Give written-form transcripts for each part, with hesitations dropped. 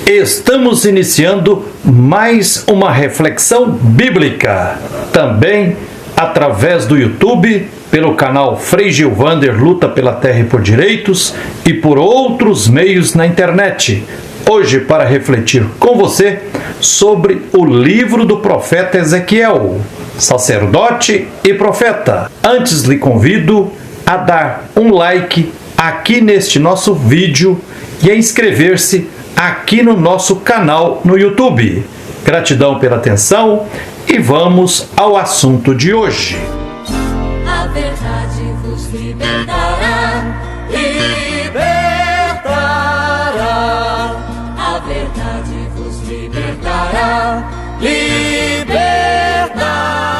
Estamos iniciando mais uma reflexão bíblica, também através do YouTube, pelo canal Frei Gilvander Luta pela Terra e por Direitos e por outros meios na internet. Hoje, para refletir com você sobre o livro do profeta Ezequiel, sacerdote e profeta. Antes, lhe convido a dar um like aqui neste nosso vídeo e a inscrever-se aqui no nosso canal no YouTube. Gratidão pela atenção e vamos ao assunto de hoje. A verdade vos libertará, libertará. A verdade vos libertará, libertará.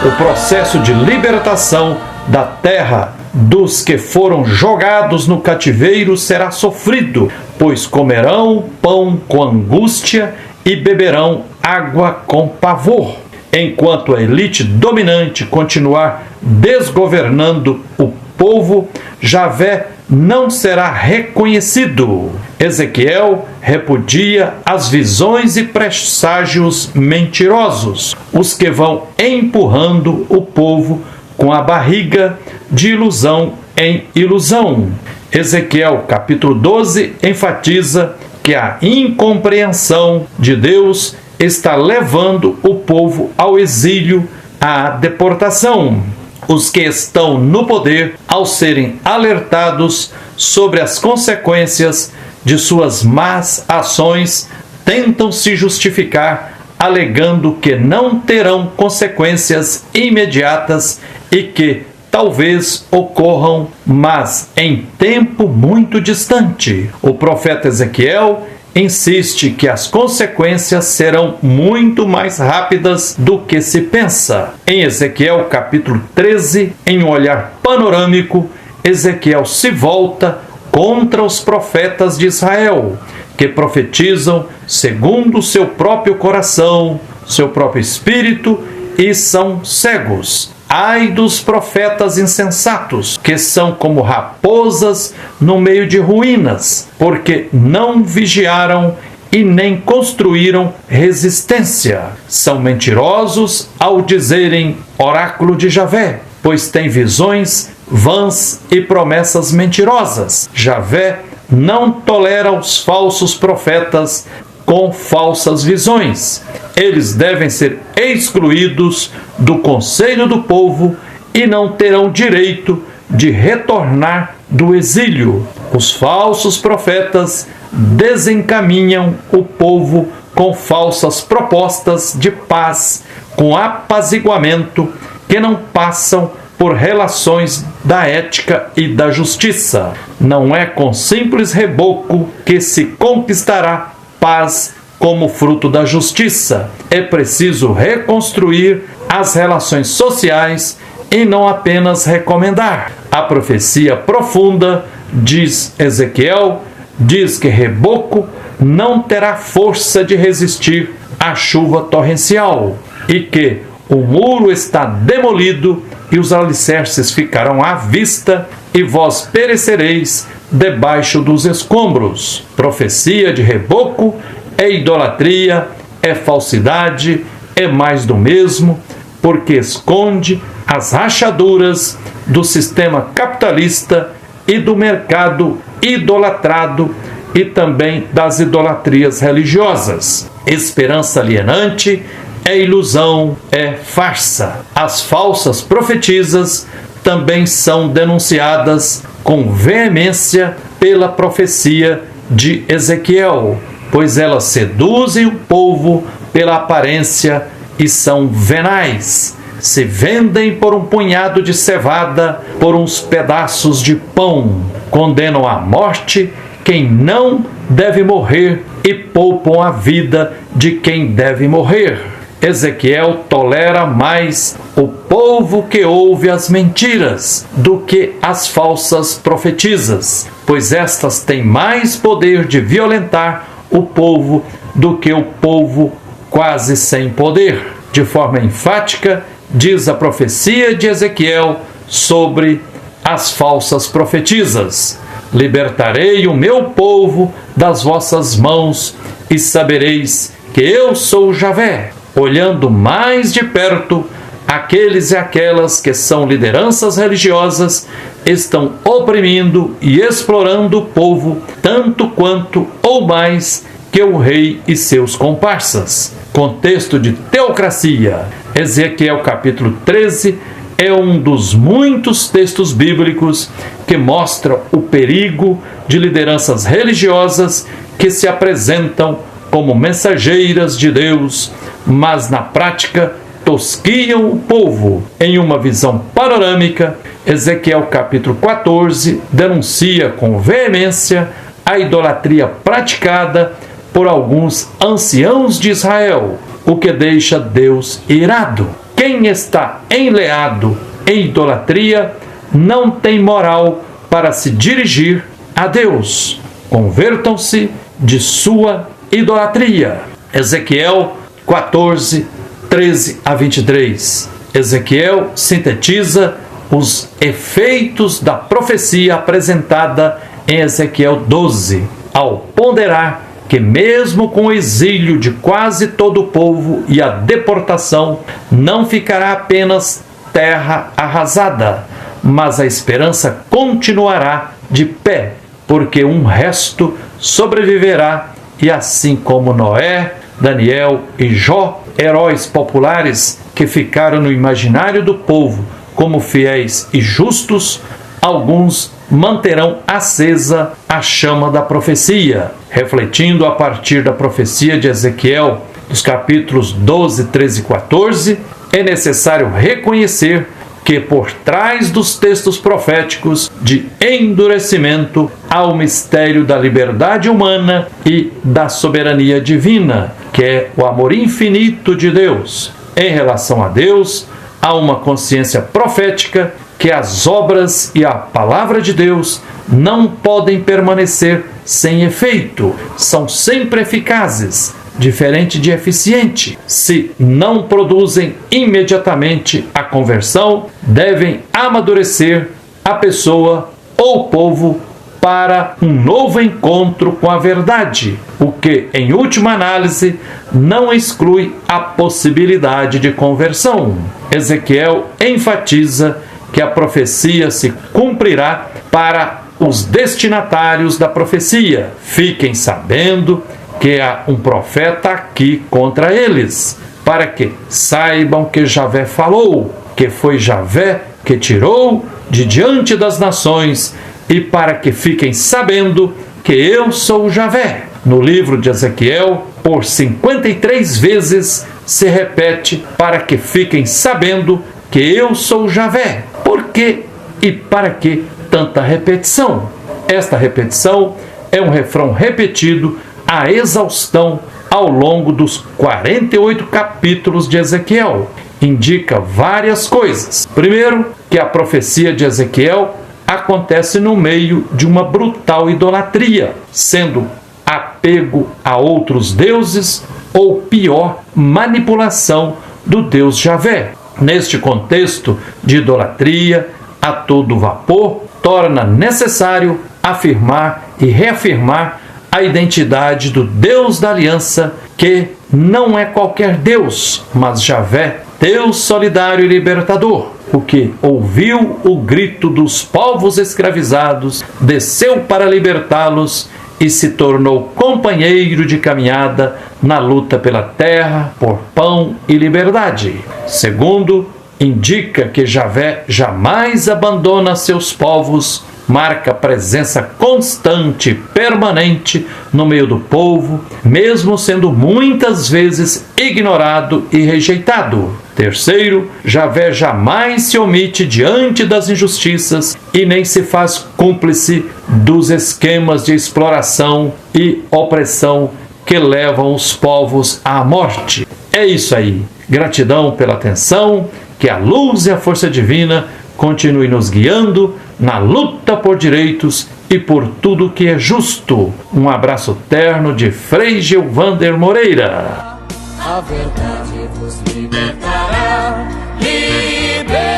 O processo de libertação da terra dos que foram jogados no cativeiro será sofrido, pois comerão pão com angústia e beberão água com pavor. Enquanto a elite dominante continuar desgovernando o povo, Javé não será reconhecido. Ezequiel repudia as visões e presságios mentirosos, os que vão empurrando o povo com a barriga de ilusão em ilusão. Ezequiel capítulo 12 enfatiza que a incompreensão de Deus está levando o povo ao exílio, à deportação. Os que estão no poder, ao serem alertados sobre as consequências de suas más ações, tentam se justificar, alegando que não terão consequências imediatas e que talvez ocorram, mas em tempo muito distante. O profeta Ezequiel insiste que as consequências serão muito mais rápidas do que se pensa. Em Ezequiel capítulo 13, em um olhar panorâmico, Ezequiel se volta contra os profetas de Israel, que profetizam segundo o seu próprio coração, seu próprio espírito, e são cegos. Ai dos profetas insensatos, que são como raposas no meio de ruínas, porque não vigiaram e nem construíram resistência. São mentirosos ao dizerem oráculo de Javé, pois têm visões vãs e promessas mentirosas. Javé não tolera os falsos profetas com falsas visões. Eles devem ser excluídos do conselho do povo e não terão direito de retornar do exílio. Os falsos profetas desencaminham o povo com falsas propostas de paz, com apaziguamento, que não passam por relações da ética e da justiça. Não é com simples reboco que se conquistará paz como fruto da justiça. É preciso reconstruir as relações sociais e não apenas recomendar. A profecia profunda, diz Ezequiel, diz que reboco não terá força de resistir à chuva torrencial e que o muro está demolido e os alicerces ficarão à vista e vós perecereis debaixo dos escombros. Profecia de reboco é idolatria, é falsidade, é mais do mesmo, porque esconde as rachaduras do sistema capitalista e do mercado idolatrado e também das idolatrias religiosas. Esperança alienante é ilusão, é farsa. As falsas profetisas também são denunciadas com veemência pela profecia de Ezequiel, pois elas seduzem o povo pela aparência e são venais. Se vendem por um punhado de cevada, por uns pedaços de pão. Condenam à morte quem não deve morrer e poupam a vida de quem deve morrer. Ezequiel tolera mais o povo que ouve as mentiras do que as falsas profetisas, pois estas têm mais poder de violentar o povo do que o povo quase sem poder. De forma enfática, diz a profecia de Ezequiel sobre as falsas profetisas: libertarei o meu povo das vossas mãos, e sabereis que eu sou Javé. Olhando mais de perto, aqueles e aquelas que são lideranças religiosas estão oprimindo e explorando o povo tanto quanto ou mais que o rei e seus comparsas. Contexto de teocracia. Ezequiel capítulo 13 é um dos muitos textos bíblicos que mostram o perigo de lideranças religiosas que se apresentam como mensageiras de Deus, mas na prática tosquiam o povo. Em uma visão panorâmica, Ezequiel capítulo 14 denuncia com veemência a idolatria praticada por alguns anciãos de Israel, o que deixa Deus irado. Quem está enleado em idolatria não tem moral para se dirigir a Deus. Convertam-se de sua idolatria. Ezequiel 14, 13 a 23. Ezequiel sintetiza os efeitos da profecia apresentada em Ezequiel 12, ao ponderar que mesmo com o exílio de quase todo o povo e a deportação, não ficará apenas terra arrasada, mas a esperança continuará de pé, porque um resto sobreviverá, e assim como Noé, Daniel e Jó, heróis populares que ficaram no imaginário do povo como fiéis e justos, alguns manterão acesa a chama da profecia. Refletindo a partir da profecia de Ezequiel, dos capítulos 12, 13 e 14, é necessário reconhecer que por trás dos textos proféticos de endurecimento há o mistério da liberdade humana e da soberania divina, que é o amor infinito de Deus. Em relação a Deus, há uma consciência profética que as obras e a palavra de Deus não podem permanecer sem efeito, são sempre eficazes, diferente de eficiente. Se não produzem imediatamente a conversão, devem amadurecer a pessoa ou povo para um novo encontro com a verdade, o que, em última análise, não exclui a possibilidade de conversão. Ezequiel enfatiza que a profecia se cumprirá para os destinatários da profecia. Fiquem sabendo que há um profeta aqui contra eles, para que saibam que Javé falou, que foi Javé que tirou de diante das nações, e para que fiquem sabendo que eu sou Javé. No livro de Ezequiel, por 53 vezes se repete para que fiquem sabendo que eu sou Javé. Por que e para que tanta repetição? Esta repetição é um refrão repetido à exaustão ao longo dos 48 capítulos de Ezequiel. Indica várias coisas. Primeiro, que a profecia de Ezequiel acontece no meio de uma brutal idolatria, sendo apego a outros deuses ou, pior, manipulação do Deus Javé. Neste contexto de idolatria a todo vapor, torna necessário afirmar e reafirmar a identidade do Deus da aliança, que não é qualquer Deus, mas Javé, Deus solidário e libertador, o que ouviu o grito dos povos escravizados, desceu para libertá-los e se tornou companheiro de caminhada na luta pela terra, por pão e liberdade. Segundo, indica que Javé jamais abandona seus povos, marca presença constante e permanente no meio do povo, mesmo sendo muitas vezes ignorado e rejeitado. Terceiro, Javé jamais se omite diante das injustiças e nem se faz cúmplice dos esquemas de exploração e opressão que levam os povos à morte. É isso aí. Gratidão pela atenção, que a luz e a força divina continue nos guiando na luta por direitos e por tudo que é justo. Um abraço terno de Frei Gilvander Moreira. A verdade vos libertará, libertará.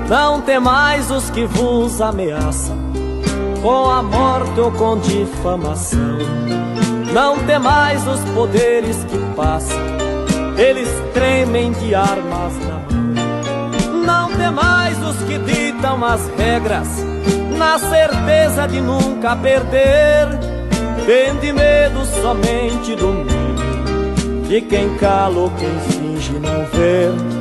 Não tem temais os que vos ameaçam com a morte ou com difamação. Não temais os poderes que passam, eles tremem de armas na mão. Não temais os que ditam as regras, na certeza de nunca perder. Tende medo somente do medo, de quem cala ou quem finge não ver.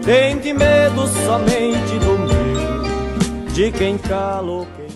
Tende medo somente do medo, de quem cala ou quem